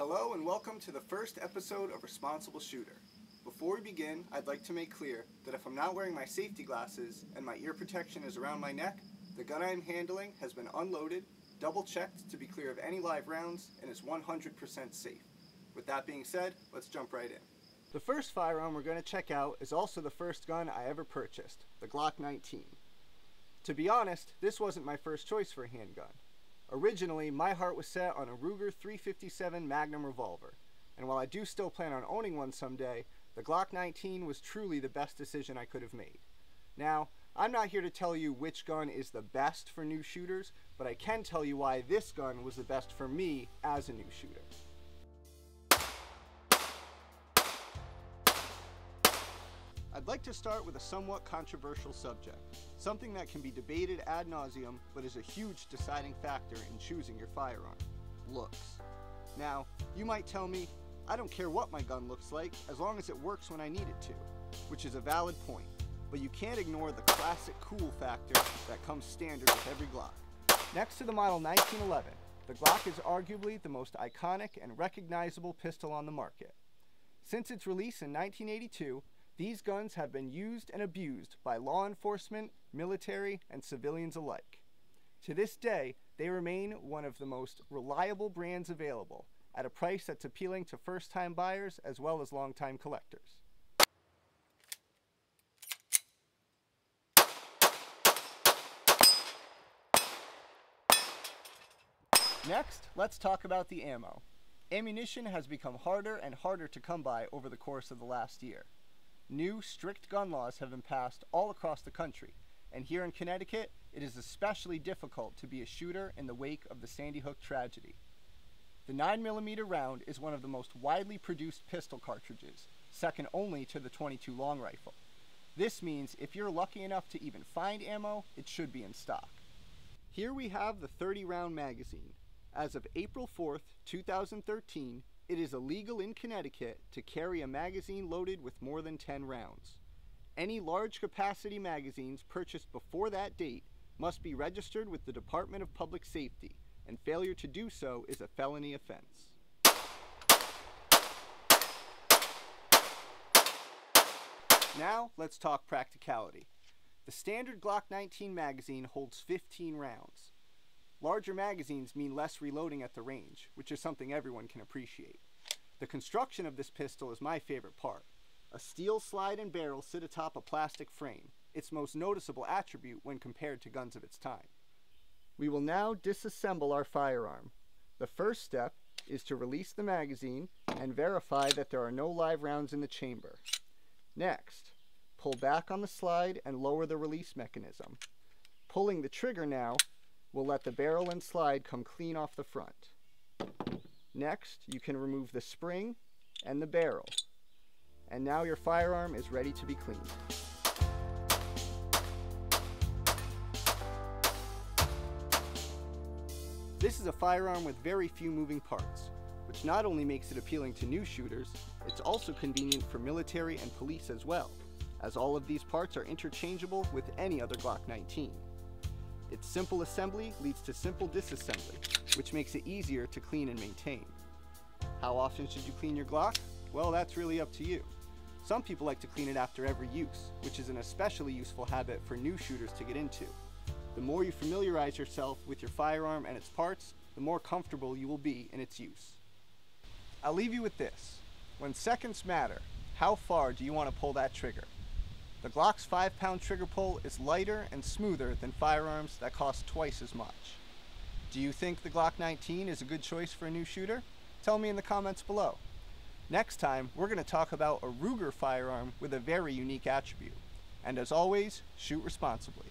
Hello and welcome to the first episode of Responsible Shooter. Before we begin, I'd like to make clear that if I'm not wearing my safety glasses and my ear protection is around my neck, the gun I am handling has been unloaded, double-checked to be clear of any live rounds, and is 100% safe. With that being said, let's jump right in. The first firearm we're going to check out is also the first gun I ever purchased, the Glock 19. To be honest, this wasn't my first choice for a handgun. Originally, my heart was set on a Ruger 357 Magnum revolver, and while I do still plan on owning one someday, the Glock 19 was truly the best decision I could have made. Now, I'm not here to tell you which gun is the best for new shooters, but I can tell you why this gun was the best for me as a new shooter. I'd like to start with a somewhat controversial subject, something that can be debated ad nauseum, but is a huge deciding factor in choosing your firearm: looks. Now, you might tell me, I don't care what my gun looks like, as long as it works when I need it to, which is a valid point, but you can't ignore the classic cool factor that comes standard with every Glock. Next to the model 1911, the Glock is arguably the most iconic and recognizable pistol on the market. Since its release in 1982, these guns have been used and abused by law enforcement, military, and civilians alike. To this day, they remain one of the most reliable brands available, at a price that's appealing to first-time buyers as well as long-time collectors. Next, let's talk about the ammo. Ammunition has become harder and harder to come by over the course of the last year. New, strict gun laws have been passed all across the country, and here in Connecticut, it is especially difficult to be a shooter in the wake of the Sandy Hook tragedy. The 9mm round is one of the most widely produced pistol cartridges, second only to the .22 long rifle. This means if you're lucky enough to even find ammo, it should be in stock. Here we have the 30-round magazine. As of April 4th, 2013, it is illegal in Connecticut to carry a magazine loaded with more than 10 rounds. Any large capacity magazines purchased before that date must be registered with the Department of Public Safety, and failure to do so is a felony offense. Now, let's talk practicality. The standard Glock 19 magazine holds 15 rounds. Larger magazines mean less reloading at the range, which is something everyone can appreciate. The construction of this pistol is my favorite part. A steel slide and barrel sit atop a plastic frame, its most noticeable attribute when compared to guns of its time. We will now disassemble our firearm. The first step is to release the magazine and verify that there are no live rounds in the chamber. Next, pull back on the slide and lower the release mechanism. Pulling the trigger now will let the barrel and slide come clean off the front. Next, you can remove the spring and the barrel. And now your firearm is ready to be cleaned. This is a firearm with very few moving parts, which not only makes it appealing to new shooters, it's also convenient for military and police as well, as all of these parts are interchangeable with any other Glock 19. Its simple assembly leads to simple disassembly, which makes it easier to clean and maintain. How often should you clean your Glock? Well, that's really up to you. Some people like to clean it after every use, which is an especially useful habit for new shooters to get into. The more you familiarize yourself with your firearm and its parts, the more comfortable you will be in its use. I'll leave you with this. When seconds matter, how far do you want to pull that trigger? The Glock's 5-pound trigger pull is lighter and smoother than firearms that cost twice as much. Do you think the Glock 19 is a good choice for a new shooter? Tell me in the comments below. Next time, we're going to talk about a Ruger firearm with a very unique attribute. And as always, shoot responsibly.